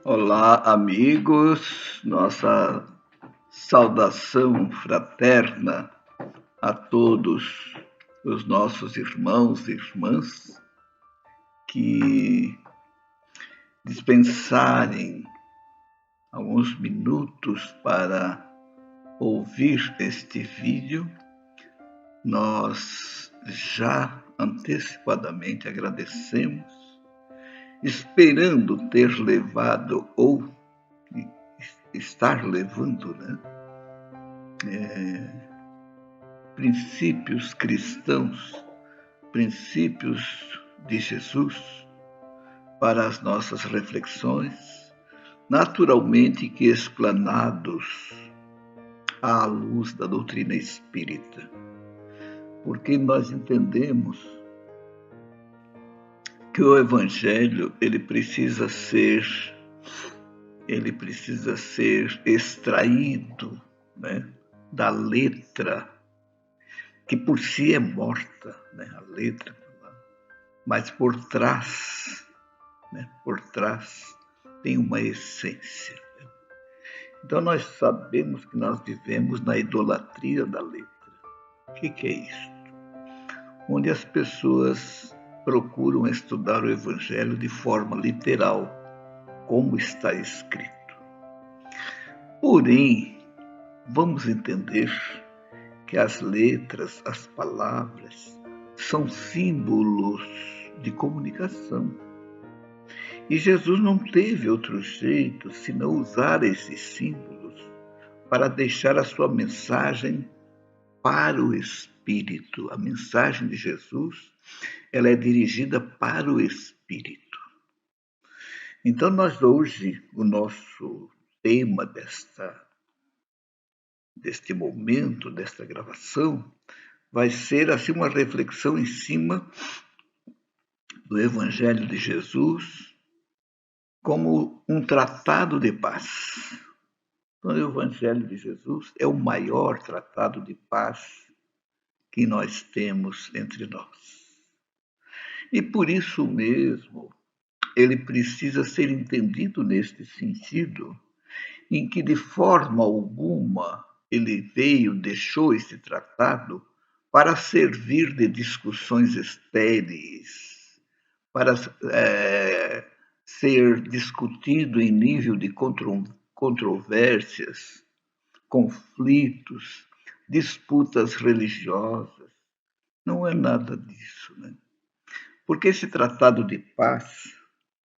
Olá, amigos, nossa saudação fraterna a todos os nossos irmãos e irmãs que dispensarem alguns minutos para ouvir este vídeo. Nós já antecipadamente agradecemos, esperando ter levado ou estar levando, princípios cristãos, princípios de Jesus para as nossas reflexões, naturalmente que explanados à luz da doutrina espírita, porque nós entendemos que o Evangelho ele precisa ser extraído, da letra, que por si é morta, a letra, mas por trás tem uma essência. Então nós sabemos que nós vivemos na idolatria da letra. O que é isso? Onde as pessoas procuram estudar o Evangelho de forma literal, como está escrito. Porém, vamos entender que as letras, as palavras, são símbolos de comunicação. E Jesus não teve outro jeito senão usar esses símbolos para deixar a sua mensagem para o Espírito. A mensagem de Jesus, ela é dirigida para o Espírito. Então, nós hoje, o nosso tema deste momento, desta gravação, vai ser assim uma reflexão em cima do Evangelho de Jesus como um tratado de paz. Então, o Evangelho de Jesus é o maior tratado de paz que nós temos entre nós. E por isso mesmo, ele precisa ser entendido neste sentido, em que de forma alguma ele deixou esse tratado para servir de discussões estéreis, para ser discutido em nível de controvérsias, conflitos, disputas religiosas. Não é nada disso, Porque esse tratado de paz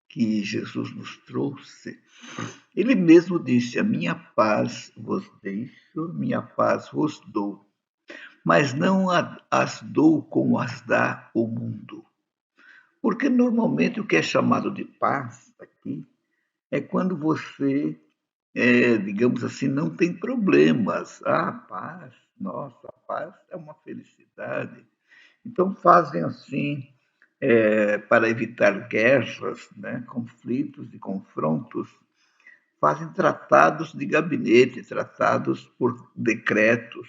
que Jesus nos trouxe, ele mesmo disse: a minha paz vos deixo, minha paz vos dou, mas não as dou como as dá o mundo. Porque normalmente o que é chamado de paz aqui é quando você, digamos assim, não tem problemas. Paz, nossa, a paz é uma felicidade. Então fazem assim, para evitar guerras, conflitos e confrontos, fazem tratados de gabinete, tratados por decretos.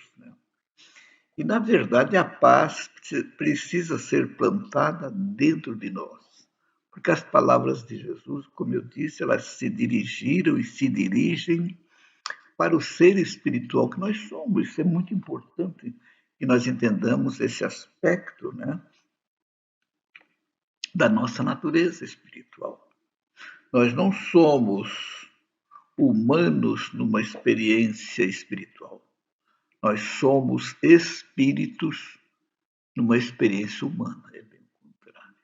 E, na verdade, a paz precisa ser plantada dentro de nós. Porque as palavras de Jesus, como eu disse, elas se dirigiram e se dirigem para o ser espiritual que nós somos. Isso é muito importante que nós entendamos esse aspecto, da nossa natureza espiritual. Nós não somos humanos numa experiência espiritual. Nós somos espíritos numa experiência humana. É bem o contrário.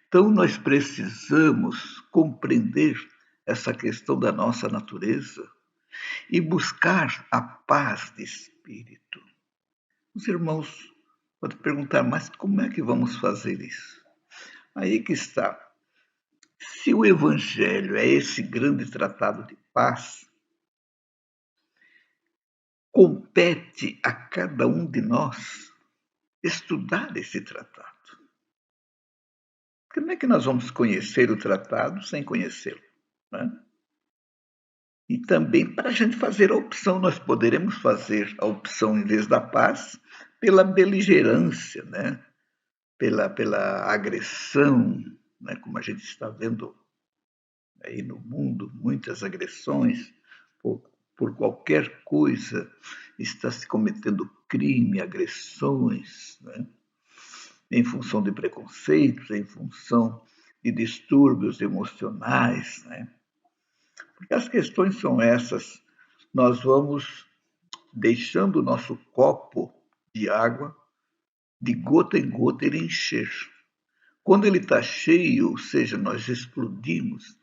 Então, nós precisamos compreender essa questão da nossa natureza e buscar a paz de espírito. Os irmãos podem perguntar, mas como é que vamos fazer isso? Aí que está. Se o Evangelho é esse grande tratado de paz, compete a cada um de nós estudar esse tratado. Como é que nós vamos conhecer o tratado sem conhecê-lo? E também para a gente fazer a opção, nós poderemos fazer a opção, em vez da paz, pela beligerância, pela agressão, como a gente está vendo aí no mundo, muitas agressões por qualquer coisa, está se cometendo crime, agressões, né? Em função de preconceitos, em função de distúrbios emocionais, né? Porque as questões são essas. Nós vamos deixando o nosso copo de água, de gota em gota, ele encher. Quando ele está cheio, ou seja, nós explodimos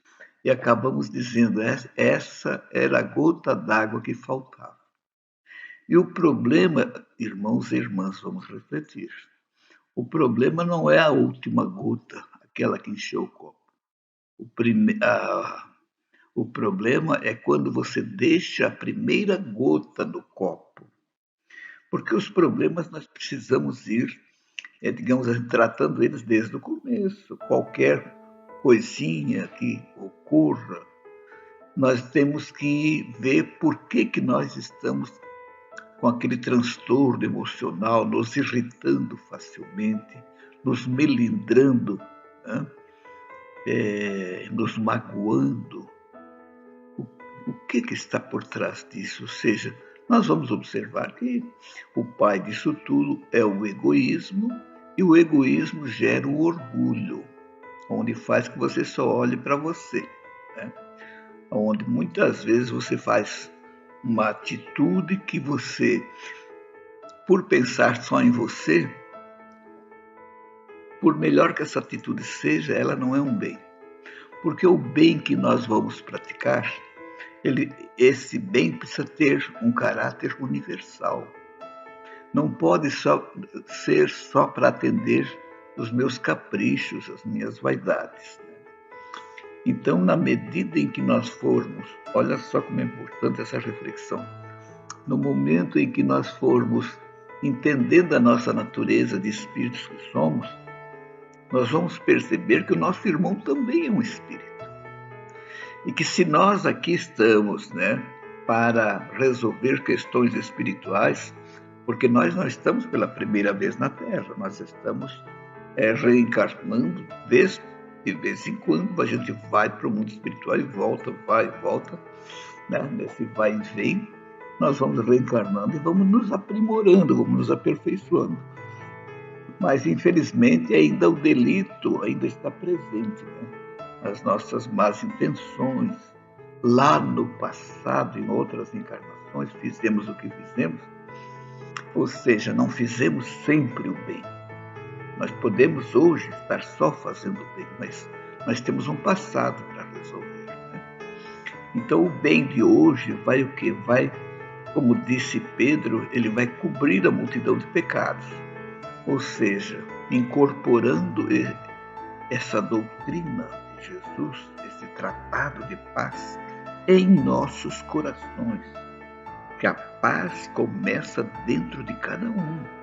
e acabamos dizendo, essa era a gota d'água que faltava. E o problema, irmãos e irmãs, vamos refletir. O problema não é a última gota, aquela que encheu o copo. O problema é quando você deixa a primeira gota do copo. Porque os problemas nós precisamos ir, digamos assim, tratando eles desde o começo. Qualquer coisinha que ocorra, nós temos que ver por que nós estamos com aquele transtorno emocional, nos irritando facilmente, nos melindrando, né? Nos magoando. O que está por trás disso? Ou seja, nós vamos observar que o pai disso tudo é o egoísmo, e o egoísmo gera o orgulho, onde faz que você só olhe para você, né? Onde muitas vezes você faz uma atitude que você, por pensar só em você, por melhor que essa atitude seja, ela não é um bem. Porque o bem que nós vamos praticar, esse bem precisa ter um caráter universal. Não pode ser só para atender os meus caprichos, as minhas vaidades. Então, na medida em que nós formos, olha só como é importante essa reflexão, no momento em que nós formos entendendo a nossa natureza de espíritos que somos, nós vamos perceber que o nosso irmão também é um espírito. E que se nós aqui estamos, né, para resolver questões espirituais, porque nós não estamos pela primeira vez na Terra, nós estamos reencarnando de vez em quando, a gente vai para o mundo espiritual e volta, vai e volta, né? Nesse vai e vem, nós vamos reencarnando e vamos nos aprimorando, vamos nos aperfeiçoando. Mas, infelizmente, ainda o delito ainda está presente, né? As nossas más intenções. Lá no passado, em outras encarnações, fizemos o que fizemos, ou seja, não fizemos sempre o bem. Nós podemos hoje estar só fazendo o bem, mas nós temos um passado para resolver, né? Então, o bem de hoje vai o quê? Vai, como disse Pedro, ele vai cobrir a multidão de pecados. Ou seja, incorporando essa doutrina de Jesus, esse tratado de paz, em nossos corações. Que a paz começa dentro de cada um.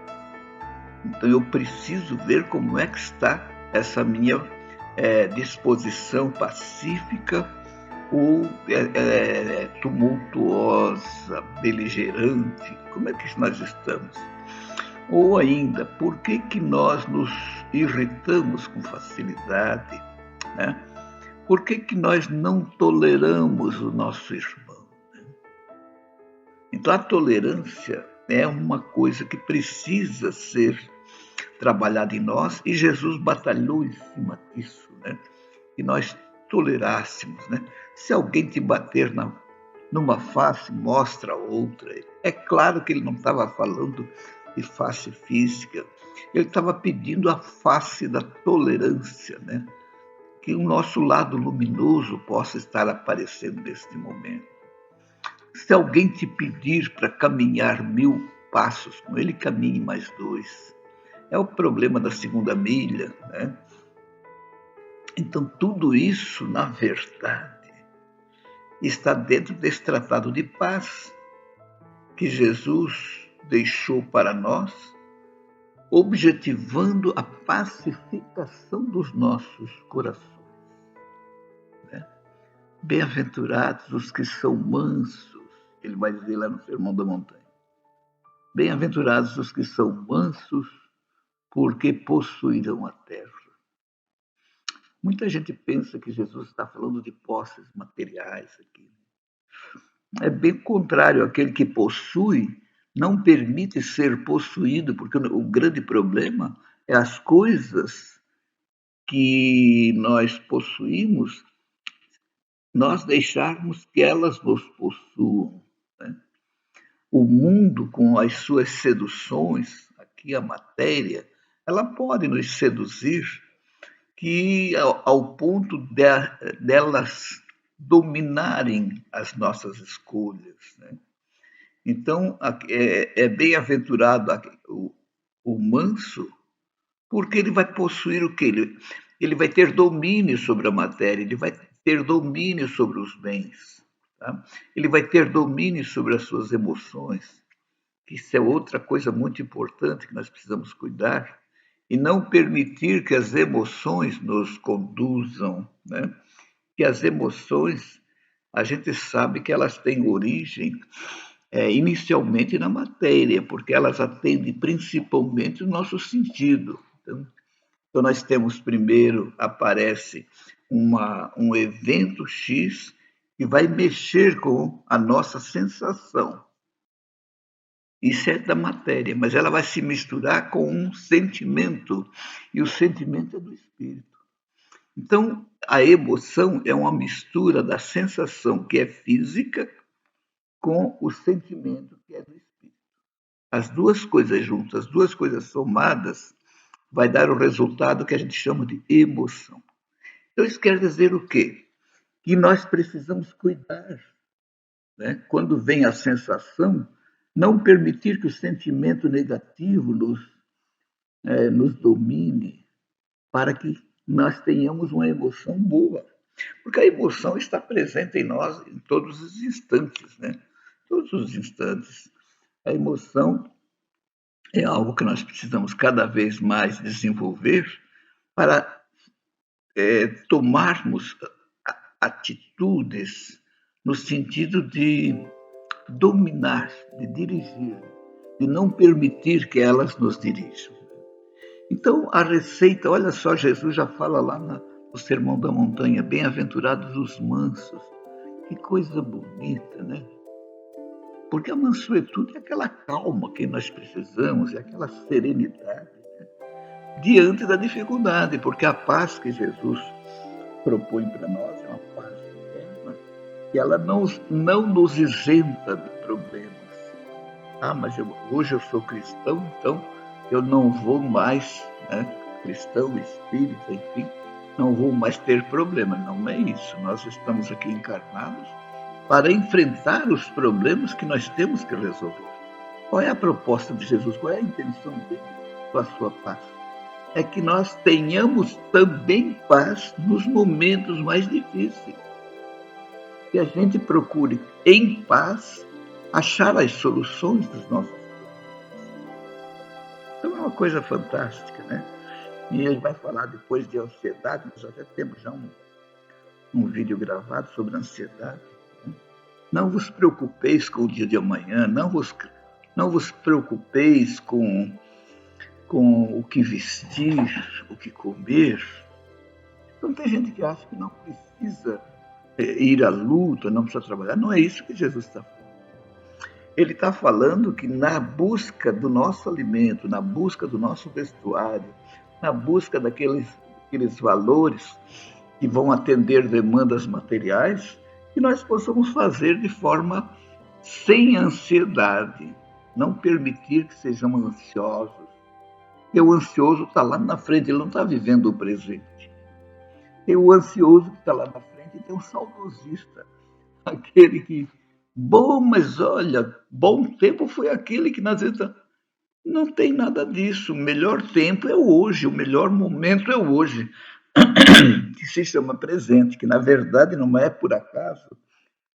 Então eu preciso ver como é que está essa minha disposição pacífica ou tumultuosa, beligerante. Como é que nós estamos? Ou ainda, por que nós nos irritamos com facilidade, né? Por que nós não toleramos o nosso irmão, né? Então, a tolerância é uma coisa que precisa ser trabalhada em nós, e Jesus batalhou em cima disso, né? Que nós tolerássemos, né? Se alguém te bater numa face, mostra a outra. É claro que ele não estava falando de face física, ele estava pedindo a face da tolerância, né? Que o nosso lado luminoso possa estar aparecendo neste momento. Se alguém te pedir para caminhar 1000 passos com ele, caminhe mais 2. É o problema da segunda milha, né? Então, tudo isso, na verdade, está dentro desse tratado de paz que Jesus deixou para nós, objetivando a pacificação dos nossos corações, né? Bem-aventurados os que são mansos, ele vai dizer lá no Sermão da Montanha. Bem-aventurados os que são mansos, porque possuirão a terra. Muita gente pensa que Jesus está falando de posses materiais aqui. É bem o contrário, aquele que possui não permite ser possuído, porque o grande problema é as coisas que nós possuímos, nós deixarmos que elas nos possuam. Né? O mundo, com as suas seduções, aqui a matéria, ela pode nos seduzir que ao ponto delas dominarem as nossas escolhas. Né? Então, é bem-aventurado o manso, porque ele vai possuir o quê? Ele vai ter domínio sobre a matéria, ele vai ter domínio sobre os bens, tá? Ele vai ter domínio sobre as suas emoções, que isso é outra coisa muito importante que nós precisamos cuidar, e não permitir que as emoções nos conduzam, né? Que as emoções, a gente sabe que elas têm origem inicialmente na matéria, porque elas atendem principalmente o nosso sentido. Então nós temos primeiro, aparece um evento X que vai mexer com a nossa sensação. Isso é da matéria, mas ela vai se misturar com um sentimento, e o sentimento é do espírito. Então, a emoção é uma mistura da sensação que é física com o sentimento que é do espírito. As duas coisas juntas, as duas coisas somadas, vai dar o resultado que a gente chama de emoção. Então, isso quer dizer o quê? Que nós precisamos cuidar, né? Quando vem a sensação, não permitir que o sentimento negativo nos domine, para que nós tenhamos uma emoção boa. Porque a emoção está presente em nós em todos os instantes, né? Todos os instantes. A emoção é algo que nós precisamos cada vez mais desenvolver para tomarmos atitudes no sentido de dominar, de dirigir, de não permitir que elas nos dirijam. Então, a receita, olha só, Jesus já fala lá no Sermão da Montanha, bem-aventurados os mansos. Que coisa bonita, né? Porque a mansuetude é aquela calma que nós precisamos, é aquela serenidade, né? Diante da dificuldade, porque a paz que Jesus propõe para nós é uma paz eterna, e ela não nos isenta de problemas. Ah, mas hoje eu sou cristão, então eu não vou mais, né, cristão, espírita, enfim, não vou mais ter problema. Não é isso. Nós estamos aqui encarnados para enfrentar os problemas que nós temos que resolver. Qual é a proposta de Jesus? Qual é a intenção dele com a sua paz? É que nós tenhamos também paz nos momentos mais difíceis. Que a gente procure, em paz, achar as soluções dos nossos problemas. Então é uma coisa fantástica, né? E ele vai falar depois de ansiedade, nós até temos já um vídeo gravado sobre ansiedade. Né? Não vos preocupeis com o dia de amanhã, não vos preocupeis com o que vestir, o que comer. Então tem gente que acha que não precisa ir à luta, não precisa trabalhar. Não é isso que Jesus está falando. Ele está falando que na busca do nosso alimento, na busca do nosso vestuário, na busca daqueles valores que vão atender demandas materiais, que nós possamos fazer de forma sem ansiedade, não permitir que sejamos ansiosos. Porque o ansioso está lá na frente, ele não está vivendo o presente. Tem o ansioso que está lá na frente e tem o saudosista, aquele que, bom, mas olha, bom tempo foi aquele que nós vezes não tem nada disso. O melhor tempo é hoje, o melhor momento é hoje, que se chama presente, que na verdade não é por acaso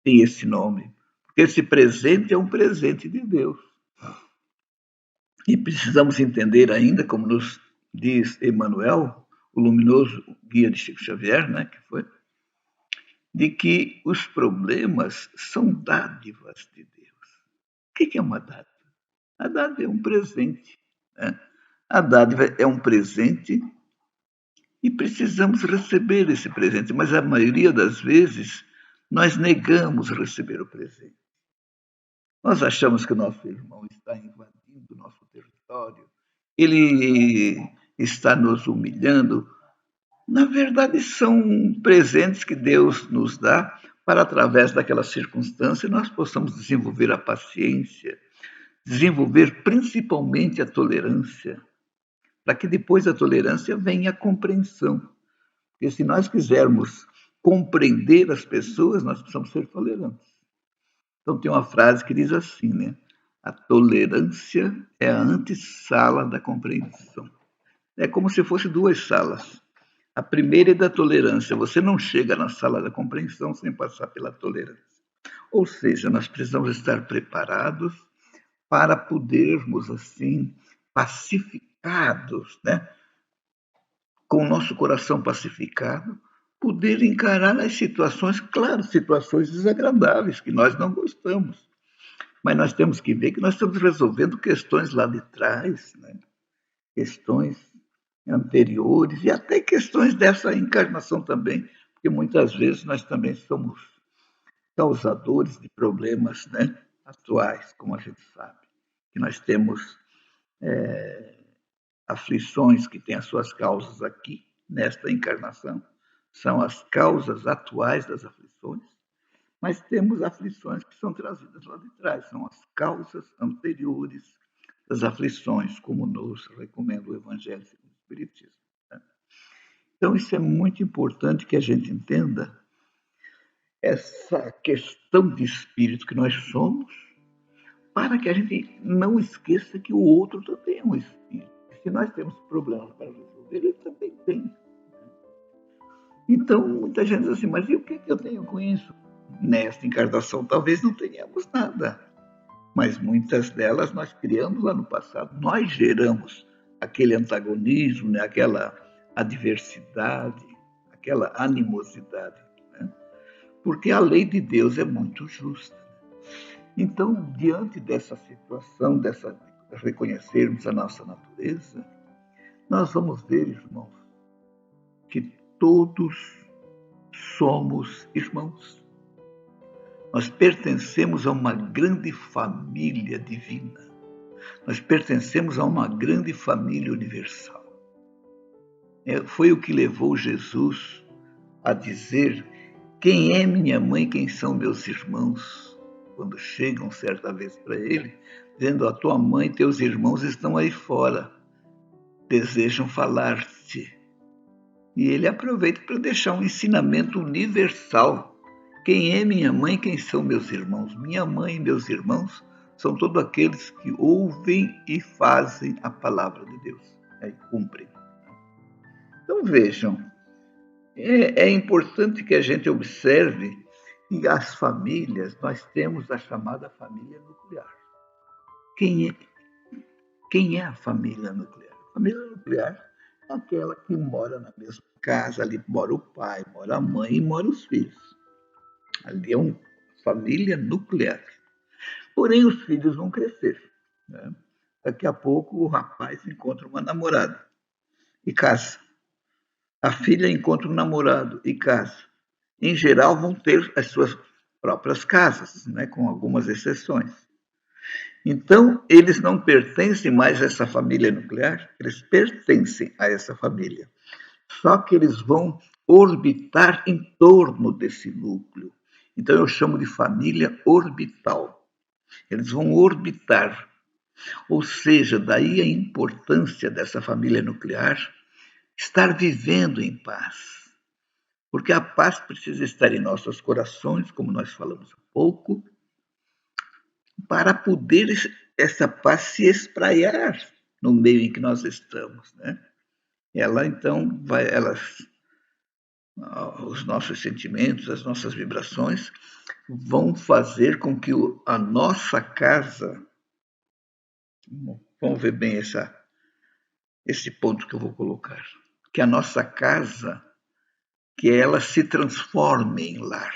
tem esse nome, porque esse presente é um presente de Deus. E precisamos entender ainda, como nos diz Emmanuel, o luminoso guia de Chico Xavier, né, que foi, de que os problemas são dádivas de Deus. O que é uma dádiva? A dádiva é um presente. Né? A dádiva é um presente E precisamos receber esse presente, mas a maioria das vezes nós negamos receber o presente. Nós achamos que o nosso irmão está invadindo o nosso território, ele está nos humilhando. Na verdade, são presentes que Deus nos dá para, através daquela circunstância, nós possamos desenvolver a paciência, desenvolver principalmente a tolerância, para que depois da tolerância venha a compreensão. Porque se nós quisermos compreender as pessoas, nós precisamos ser tolerantes. Então tem uma frase que diz assim, né? A tolerância é a antessala da compreensão. É como se fosse duas salas. A primeira é da tolerância. Você não chega na sala da compreensão sem passar pela tolerância. Ou seja, nós precisamos estar preparados para podermos, assim, pacificados, né? Com o nosso coração pacificado, poder encarar as situações, claro, situações desagradáveis que nós não gostamos. Mas nós temos que ver que nós estamos resolvendo questões lá de trás, né? Questões anteriores e até questões dessa encarnação também, porque muitas vezes nós também somos causadores de problemas, né, atuais, como a gente sabe, que nós temos aflições que têm as suas causas aqui, nesta encarnação, são as causas atuais das aflições, mas temos aflições que são trazidas lá de trás, são as causas anteriores das aflições, como nos recomenda o Evangelho segundo o Espiritismo. Né? Então, isso é muito importante que a gente entenda essa questão de espírito que nós somos, para que a gente não esqueça que o outro também é um espírito. Se nós temos problemas para resolver, ele também tem. Então, muita gente diz assim, mas e o que eu tenho com isso? Nesta encarnação, talvez não tenhamos nada. Mas muitas delas nós criamos lá no passado. Nós geramos aquele antagonismo, né? Aquela adversidade, aquela animosidade. Né? Porque a lei de Deus é muito justa. Então, diante dessa situação, dessa reconhecermos a nossa natureza, nós vamos ver, irmãos, que todos somos irmãos. Nós pertencemos a uma grande família divina. Nós pertencemos a uma grande família universal. Foi o que levou Jesus a dizer: quem é minha mãe, quem são meus irmãos? Quando chegam certa vez para ele, dizendo: a tua mãe e teus irmãos estão aí fora, desejam falar-te. E ele aproveita para deixar um ensinamento universal. Quem é minha mãe, quem são meus irmãos? Minha mãe e meus irmãos são todos aqueles que ouvem e fazem a palavra de Deus, e cumprem. Então vejam, é importante que a gente observe que as famílias, nós temos a chamada família nuclear. Quem é a família nuclear? A família nuclear é aquela que mora na mesma casa, ali mora o pai, mora a mãe e mora os filhos. Ali é uma família nuclear. Porém, os filhos vão crescer. Né? Daqui a pouco o rapaz encontra uma namorada e casa. A filha encontra um namorado e casa. Em geral, vão ter as suas próprias casas, né? Com algumas exceções. Então, eles não pertencem mais a essa família nuclear, eles pertencem a essa família. Só que eles vão orbitar em torno desse núcleo. Então, eu chamo de família orbital. Eles vão orbitar. Ou seja, daí a importância dessa família nuclear estar vivendo em paz. Porque a paz precisa estar em nossos corações, como nós falamos há pouco, para poder essa paz se espraiar no meio em que nós estamos, né? Ela então vai, os nossos sentimentos, as nossas vibrações vão fazer com que a nossa casa, vamos ver bem esse ponto que eu vou colocar, que a nossa casa, que ela se transforme em lar.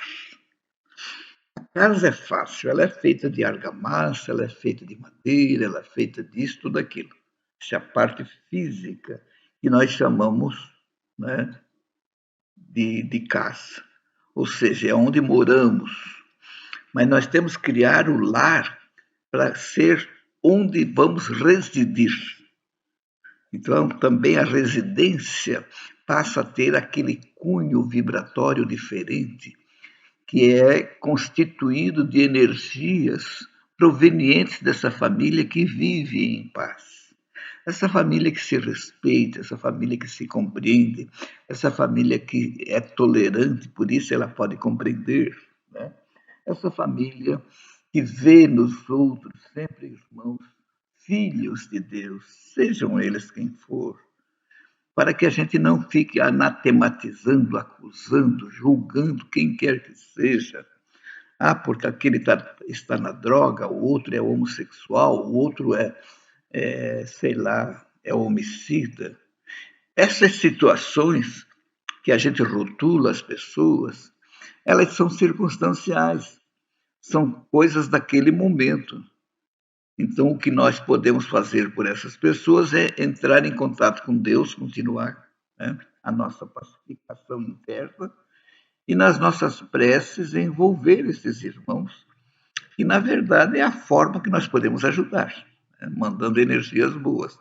A casa é fácil, ela é feita de argamassa, ela é feita de madeira, ela é feita disso, tudo aquilo. Essa é a parte física que nós chamamos né, de casa, ou seja, é onde moramos. Mas nós temos que criar o lar para ser onde vamos residir. Então, também a residência passa a ter aquele cunho vibratório diferente, que é constituído de energias provenientes dessa família que vive em paz. Essa família que se respeita, essa família que se compreende, essa família que é tolerante, por isso ela pode compreender, né? Essa família que vê nos outros sempre irmãos, filhos de Deus, sejam eles quem for, para que a gente não fique anatematizando, acusando, julgando quem quer que seja. Ah, porque aquele está na droga, o outro é homossexual, o outro sei lá, é homicida. Essas situações que a gente rotula as pessoas, elas são circunstanciais, são coisas daquele momento. Então, o que nós podemos fazer por essas pessoas é entrar em contato com Deus, continuar, né, a nossa pacificação interna e nas nossas preces envolver esses irmãos, que na verdade é a forma que nós podemos ajudar, né, mandando energias boas.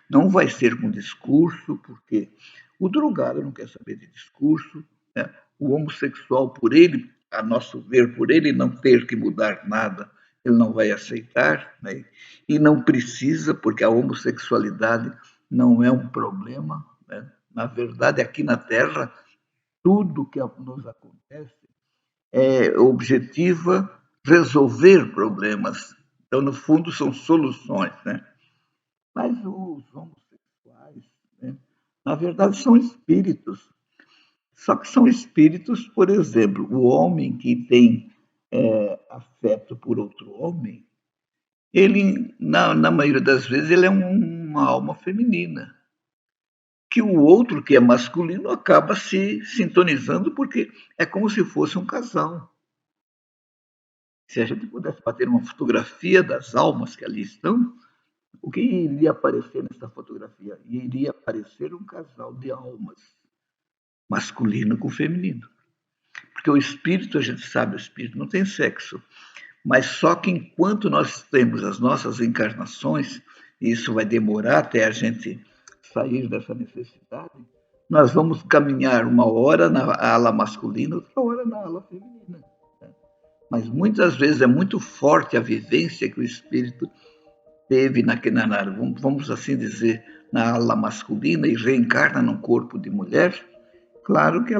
Não vai ser com discurso, porque o drogado não quer saber de discurso, né? O homossexual, por ele, a nosso ver, por ele não ter que mudar nada, ele não vai aceitar, né? E não precisa, porque a homossexualidade não é um problema, né? Na verdade, aqui na Terra, tudo que nos acontece é objetiva resolver problemas. Então, no fundo, são soluções, né? Mas os homossexuais, né, na verdade, são espíritos. Só que são espíritos, por exemplo, o homem que tem afeto por outro homem, ele, na maioria das vezes, ele é uma alma feminina. Que o outro, que é masculino, acaba se sintonizando porque é como se fosse um casal. Se a gente pudesse bater uma fotografia das almas que ali estão, o que iria aparecer nessa fotografia? Iria aparecer um casal de almas, masculino com feminino. Porque o espírito, a gente sabe, o espírito não tem sexo. Mas só que enquanto nós temos as nossas encarnações, e isso vai demorar até a gente sair dessa necessidade, nós vamos caminhar uma hora na ala masculina, outra hora na ala feminina. Mas muitas vezes é muito forte a vivência que o espírito teve vamos assim dizer, na ala masculina e reencarna num corpo de mulher. Claro que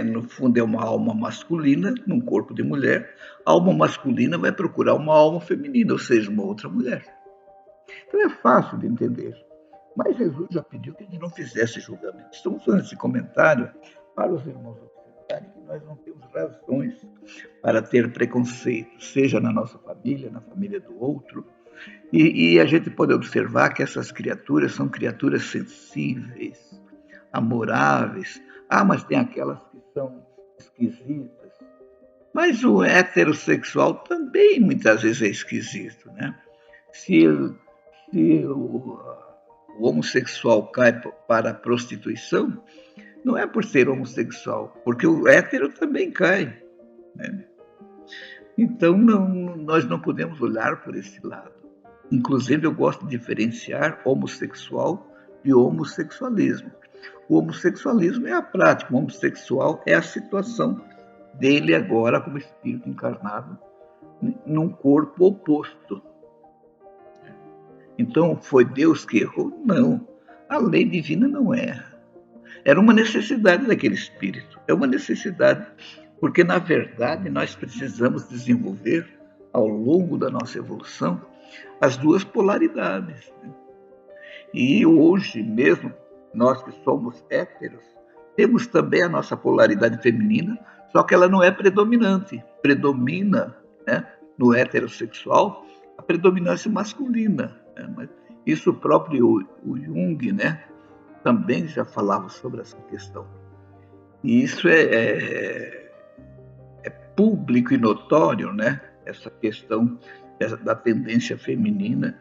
no fundo é uma alma masculina num corpo de mulher. A alma masculina vai procurar uma alma feminina, ou seja, uma outra mulher. Então é fácil de entender. Mas Jesus já pediu que a gente não fizesse julgamento. Estamos fazendo esse comentário para os irmãos observarem que nós não temos razões para ter preconceito, seja na nossa família, na família do outro. E a gente pode observar que essas criaturas são criaturas sensíveis, amoráveis. Ah, mas tem aquelas que são esquisitas. Mas o heterossexual também muitas vezes é esquisito, né? Se, se o homossexual cai para a prostituição, não é por ser homossexual, porque o hétero também cai, né? Então, nós não podemos olhar por esse lado. Inclusive, eu gosto de diferenciar homossexual de homossexualismo. O homossexualismo é a prática, o homossexual é a situação dele agora como espírito encarnado num corpo oposto. Então, foi Deus que errou? Não. A lei divina não erra. Era uma necessidade daquele espírito. É uma necessidade, porque, na verdade, nós precisamos desenvolver, ao longo da nossa evolução, as duas polaridades. E hoje mesmo, nós que somos héteros, temos também a nossa polaridade feminina, só que ela não é predominante. Predomina, né, no heterossexual a predominância masculina. Né? Mas isso próprio o Jung, né, também já falava sobre essa questão. E isso é público e notório, né, essa questão da tendência feminina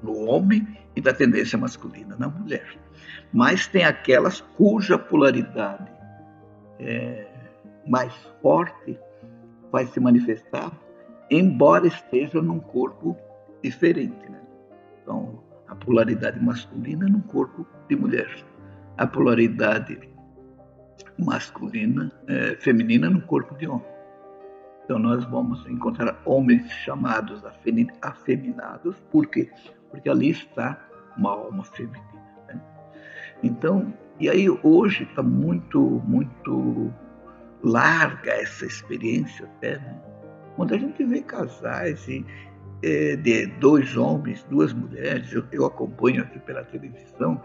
no homem e da tendência masculina na mulher. Mas tem aquelas cuja polaridade mais forte vai se manifestar, embora esteja num corpo diferente, né? Então, a polaridade masculina num corpo de mulher, a polaridade masculina, feminina no corpo de homem. Então, nós vamos encontrar homens chamados afeminados. Por quê? Porque ali está uma alma feminina. Né? Então, e aí hoje está muito larga essa experiência até, né? Quando a gente vê casais de 2 homens, 2 mulheres, eu acompanho aqui pela televisão,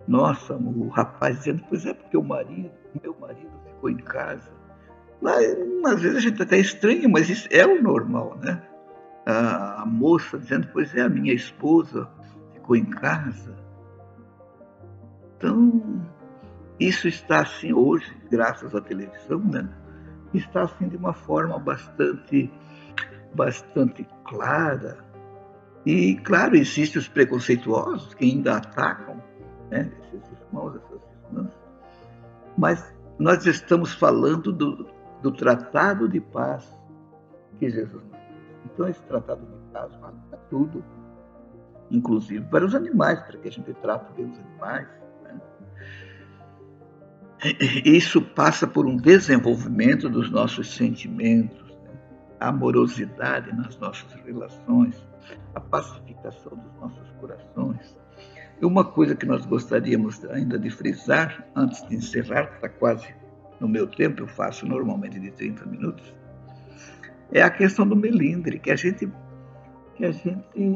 nossa, o rapaz dizendo, pois é porque meu marido ficou em casa. Mas, às vezes a gente até estranha, mas isso é o normal, né? A moça dizendo, pois é, a minha esposa ficou em casa. Então, isso está assim hoje, graças à televisão, né? Está assim de uma forma bastante clara. E, claro, existem os preconceituosos que ainda atacam, né, esses irmãos, essas irmãs. Mas nós estamos falando do tratado de paz que Jesus nos deu. Então, esse tratado de paz vale para tudo, inclusive para os animais, para que a gente trate bem os animais. Né? Isso passa por um desenvolvimento dos nossos sentimentos, né? A amorosidade nas nossas relações, a pacificação dos nossos corações. E uma coisa que nós gostaríamos ainda de frisar, antes de encerrar, que está quase no meu tempo, eu faço normalmente de 30 minutos, é a questão do melindre, que a gente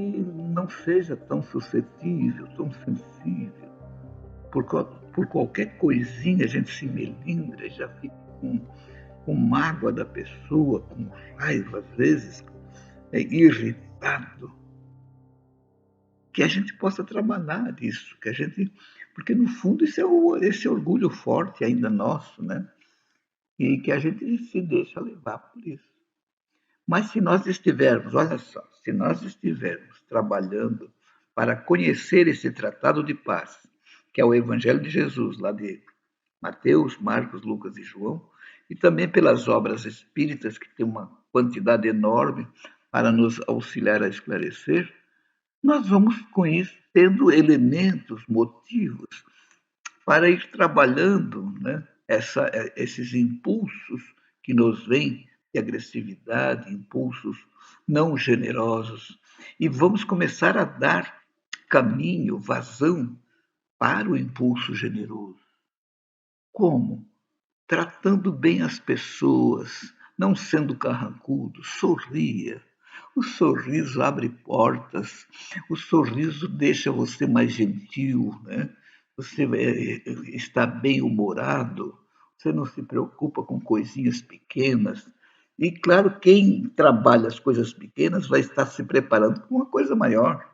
não seja tão suscetível, tão sensível. Por qualquer coisinha a gente se melindra, já fica com mágoa da pessoa, com raiva, às vezes, irritado. Que a gente possa trabalhar isso, porque no fundo isso é esse orgulho forte ainda nosso, né? E que a gente se deixa levar por isso. Mas se nós estivermos, olha só, se nós estivermos trabalhando para conhecer esse tratado de paz, que é o Evangelho de Jesus, lá de Mateus, Marcos, Lucas e João, e também pelas obras espíritas, que tem uma quantidade enorme para nos auxiliar a esclarecer, nós vamos com isso tendo elementos, motivos para ir trabalhando, né, esses impulsos que nos vêm de agressividade, impulsos não generosos, e vamos começar a dar caminho, vazão para o impulso generoso. Como? Tratando bem as pessoas, não sendo carrancudo, sorria. O sorriso abre portas, o sorriso deixa você mais gentil, né? Você está bem humorado, você não se preocupa com coisinhas pequenas. E, claro, quem trabalha as coisas pequenas vai estar se preparando para uma coisa maior,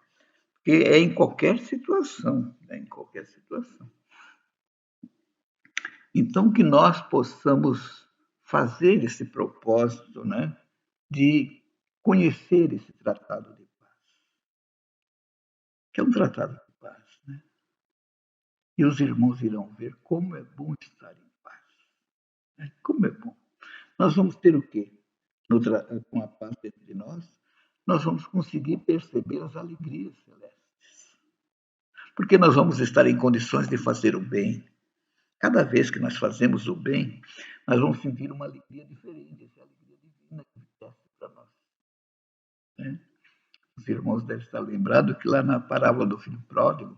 que é em qualquer situação, né? Em qualquer situação. Então, que nós possamos fazer esse propósito, né, de conhecer esse tratado de paz, que é um tratado de paz. Né? E os irmãos irão ver como é bom estar em paz. Né? Como é bom. Nós vamos ter o quê? Com a paz entre nós, nós vamos conseguir perceber as alegrias celestes. Porque nós vamos estar em condições de fazer o bem. Cada vez que nós fazemos o bem, nós vamos sentir uma alegria diferente, essa alegria divina que desce para nós. Né? Os irmãos devem estar lembrados que lá na parábola do filho pródigo,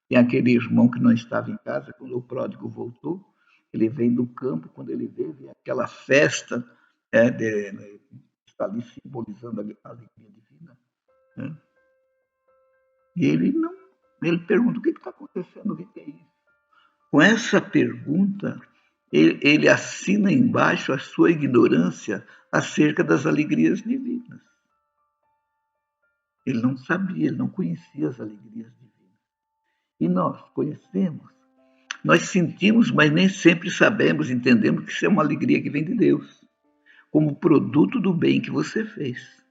tem aquele irmão que não estava em casa, quando o pródigo voltou, ele vem do campo, quando ele vê aquela festa, está ali simbolizando a alegria divina. Né? E ele pergunta, o que está acontecendo, o que é isso? Com essa pergunta, ele assina embaixo a sua ignorância acerca das alegrias divinas. Ele não sabia, ele não conhecia as alegrias divinas. E nós conhecemos, nós sentimos, mas nem sempre sabemos, entendemos que isso é uma alegria que vem de Deus, como produto do bem que você fez.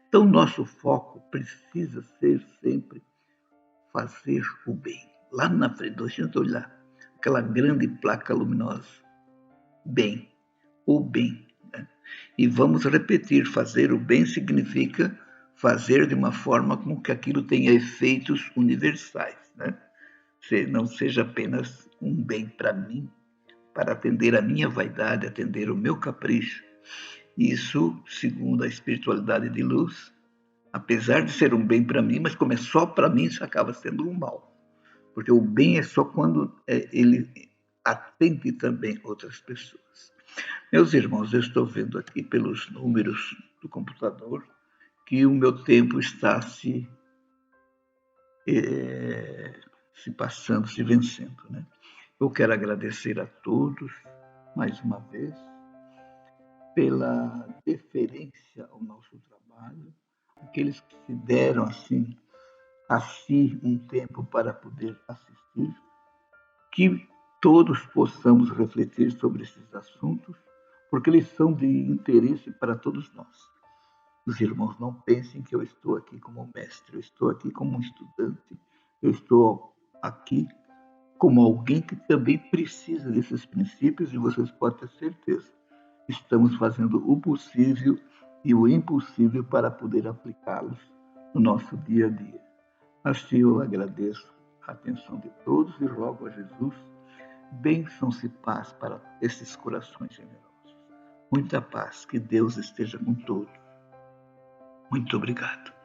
Então, nosso foco precisa ser sempre fazer o bem. Lá na frente, a gente olhar aquela grande placa luminosa, bem, o bem. Né? E vamos repetir, fazer o bem significa fazer de uma forma com que aquilo tenha efeitos universais. Né? Não seja apenas um bem para mim, para atender a minha vaidade, atender o meu capricho. Isso, segundo a espiritualidade de luz, apesar de ser um bem para mim, mas como é só para mim, isso acaba sendo um mal. Porque o bem é só quando ele atende também outras pessoas. Meus irmãos, eu estou vendo aqui pelos números do computador que o meu tempo está se passando, se vencendo. Né? Eu quero agradecer a todos, mais uma vez, pela deferência ao nosso trabalho, aqueles que se deram assim a si um tempo para poder assistir, que todos possamos refletir sobre esses assuntos, porque eles são de interesse para todos nós. Os irmãos não pensem que eu estou aqui como mestre, eu estou aqui como um estudante, eu estou aqui como alguém que também precisa desses princípios e vocês podem ter certeza. Estamos fazendo o possível e o impossível para poder aplicá-los no nosso dia a dia. Assim eu agradeço a atenção de todos e rogo a Jesus bênçãos e paz para esses corações generosos. Muita paz, que Deus esteja com todos. Muito obrigado.